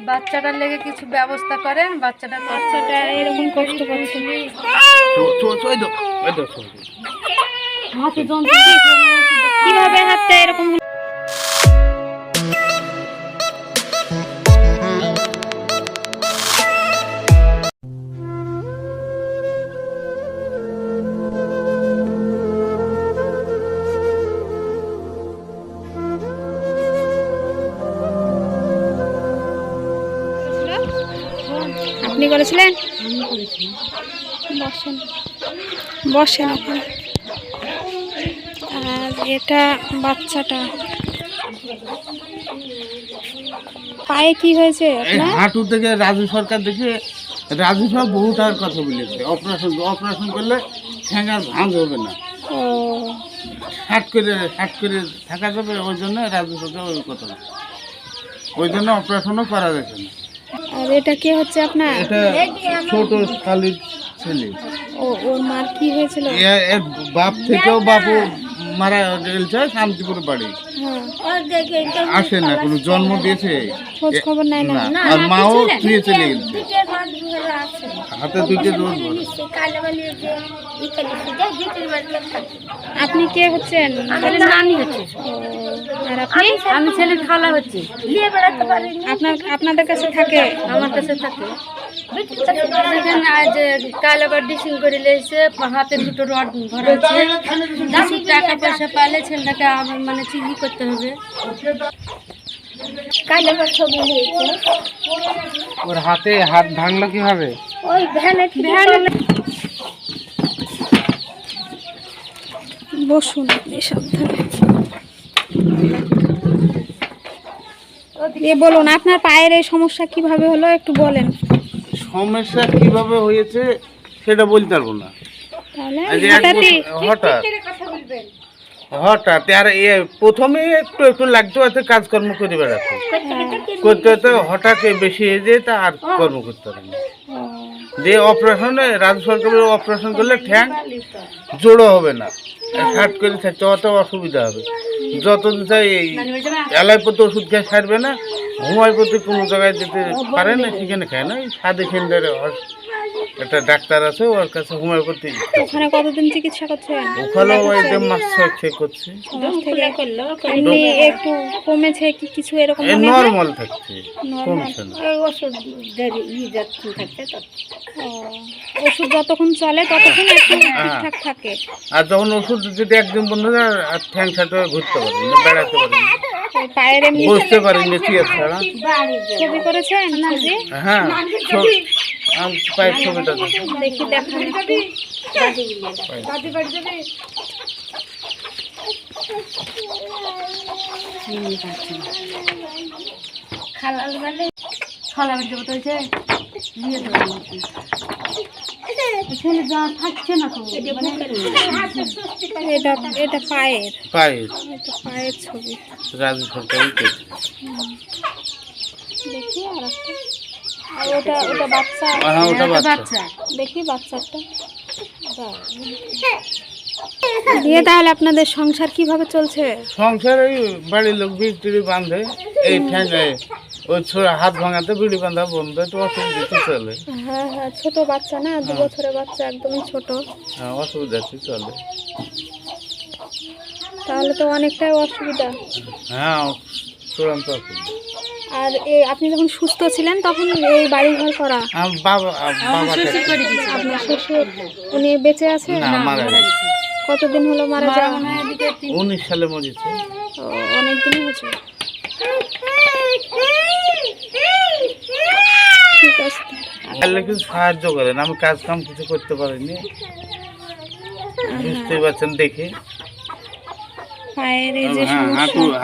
বাচ্চাটার লেগে কিছু ব্যবস্থা করেন। বাচ্চাটা এরকম কষ্ট পাচ্ছে, হাতে যন্ত্র কিভাবে হাতটা এরকম হলো? আপনি করেছিলেন? বসেন বসেন ওখানে। আর এটা বাচ্চাটা পায়ে কি হয়েছে আপনার? হাঁটু থেকে রাজু সরকার দেখে রাজু সরকার বহু টাকার কথা বলেছে, অপারেশন করলে ঠ্যাঙার ভাঁজ হবে না, ও হাট করে থাকা যাবে, ওই জন্য রাজু সরকার ওই কথা বলেছে। ওই জন্য অপারেশনও করা যাচ্ছে না। আর এটা কে হচ্ছে আপনার? এটা ছোট শালির ছেলে। ওর মার কি হয়েছিল? এর বাপ থেকেও বাপু মারা গেছে শান্তিপুর বাড়ি, আসে না, কোনো জন্ম দিয়েছে খোঁজ খবর নেয় না। না, আর মাও ছুঁয়ে চলে গেছে, হাতে দুইটা রোজ ভরা। আপনি কে হচ্ছেন? নানি হচ্ছে। আর আপনি? আমি ছেলের খালা হচ্ছে। আপনাদের কাছে থাকে? আমার কাছে থাকে। সেখানে আজ কাল আবার ডিসিং করে লেগেছে, হাতে দুটো রড ভরা আছে। কিছু টাকা পয়সা পালে ছেলেটাকে আমার মানে চিনি করতে হবে। কাল আবার ছবি হয়েছে। ওর হাতে হাত ভাঙলো কিভাবে? ওই ভ্যানে বসুন আপনি সাবধানে। বলুন আপনার পায়ের এই সমস্যা কিভাবে হলো একটু বলেন। সমস্যা কিভাবে হয়েছে সেটা বলতে পারবো না। তাহলে হঠাৎ আর প্রথমে একটু লাগতো, এত কাজকর্ম করে বেড়াতো, করতে করতে হঠাৎ বেশি হয়ে যেত, আর কর্ম করতে পারে না। যে অপারেশনে রাজ্য সরকারের অপারেশন করলে ঠ্যাং জোড়ো হবে না, হাট করে থাকতে অত অসুবিধা হবে। যতদিন চাই এই অ্যালোপ্যাথি ওষুধ খেয়ে ছাড়বে না, হোমিওপ্যাথি কোনো জায়গায় যেতে পারে না, সেখানে খায় না। সাদে কেন্দ্রের একটা ডাক্তার আছে, ওর কাছে হোমিওপ্যাথি। ওখানে কতদিন চিকিৎসা করছেন? ওখানেও ওই যে মাস ছয় করছে, এমনি একটু কমেছে কি কিছু এরকম? নর্মাল থাকছে, কমছে না। ওষুধ যতক্ষণ চলে ততক্ষণ একটু ঠিকঠাক থাকে। আর যখন ওষুধ যদি একদিন বন্ধ হয়, আর ঠ্যাং ছাটা ঘুরতে পারি না, বেড়াতে পারি না, পায়ের এমনি বসতে পারি না, চেয়ার ছাড়া। ছবি করেছেন? ছবি? হ্যাঁ, পায়ের ছবিটা দেখি দেখান একটু। খালাল মানে ছলা বেঁচে বলছে নিয়ে দেবো। ছেলে যা থাকছে না তো, এটা পায়ের পায়ের ছবি রাজু সরকারই করছে। দেখি আর ওটা বাচ্চা। হ্যাঁ, ওটা বাচ্চা। দেখি বাচ্চাটা দিয়ে। তাহলে আপনাদের সংসার কিভাবে চলছে? সংসার এই বাড়ির লোক বিড়ি বাঁধে, এই ঠ্যাঙ্গায় ওই হাত ভাঙাতে বিড়ি বাঁধা বন্ধ, একটু অসুবিধা চলে। হ্যাঁ হ্যাঁ, ছোট বাচ্চা না, 2 বছরের বাচ্চা, একদমই ছোট। হ্যাঁ, অসুবিধা চলে। তাহলে তো অনেকটাই অসুবিধা। হ্যাঁ, চূড়ান্ত অসুবিধা। আর আপনি যখন সুস্থ ছিলেন তখন এই বাড়ি ঘর করা? বাবা আপনার শ্বশুর উনি বেঁচে আছে? না, মারা গেছে। কতদিন হলো মারা যাওয়া? 19 সালে মরেছে। অনেক দিনই হয়েছে। ঠিক আছে, কিছু সাহায্য করেন, আমি কাজ কাম কিছু করতে পারিনি, বুঝতেই পারছেন দেখে। পায়ের এই যে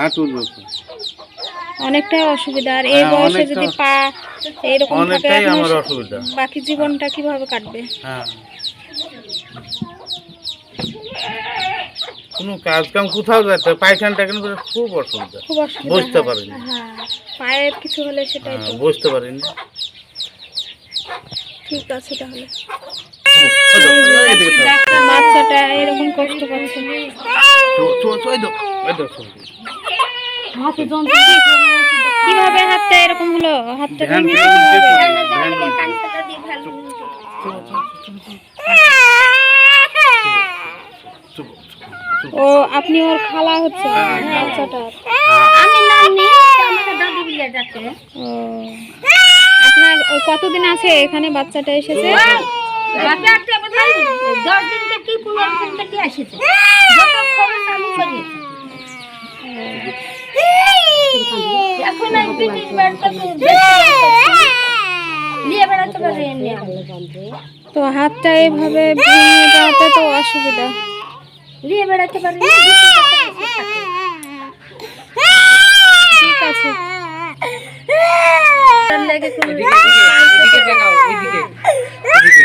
হাঁটুর অনেকটাই অসুবিধা। আর এই বয়সে যদি পা এরকম থাকে, আমার অসুবিধা, বাকি জীবনটা কিভাবে কাটবে? হ্যাঁ, কোনো কাজ কাম কোথাও যেতে, পায়খানা টাইখানা খুব অসুবিধা, বুঝতে পারিনি। হ্যাঁ, পায়ের কিছু হলে সেটাই তো বুঝতে পারিনি। ঠিক আছে, তাহলে বাচ্চাটা এরকম কষ্ট পাচ্ছে। হাতে যন্ত্র কিভাবে হাতটা এরকম হলো? হাতটা ধ্যান ভেঙে থেকে উঠতে কিভাবে? পারে, ধ্যান চুপ, ও আপনি ওর খালা হচ্ছে হ্যাঁ, খালা। বাচ্চাটার। আমি নাম নেই, আমাকে দাদি বলে ডাকে। ও আপনার ওই কতদিন আছে এখানে বাচ্চাটা এসেছে? বাচ্চাটা বোধহয় 10 দিন থেকে 15 দিন থেকে এসেছে। যত খরচ আমি করিয়েছি। এখন এই ব্রিটিশ বাড়িতে নিয়ে বেড়াতে পারে এমনি। তো হাতটা এইভাবে ভেঙে যাওয়াতে তো অসুবিধা। নিয়ে বেড়াতে পারে না, ঠিক আছে। তার লেগে কোনো এদিকে দেখাও, এদিকে, এদিকে।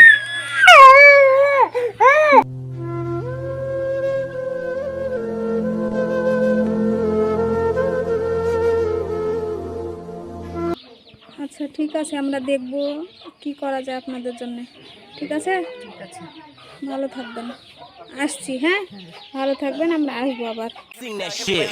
আচ্ছা ঠিক আছে, আমরা দেখব কি করা যায় আপনাদের জন্য। ঠিক আছে, ভালো থাকবেন। আসছি, হ্যাঁ ভালো থাকবেন, আমরা আসবো আবার। Sing that shit.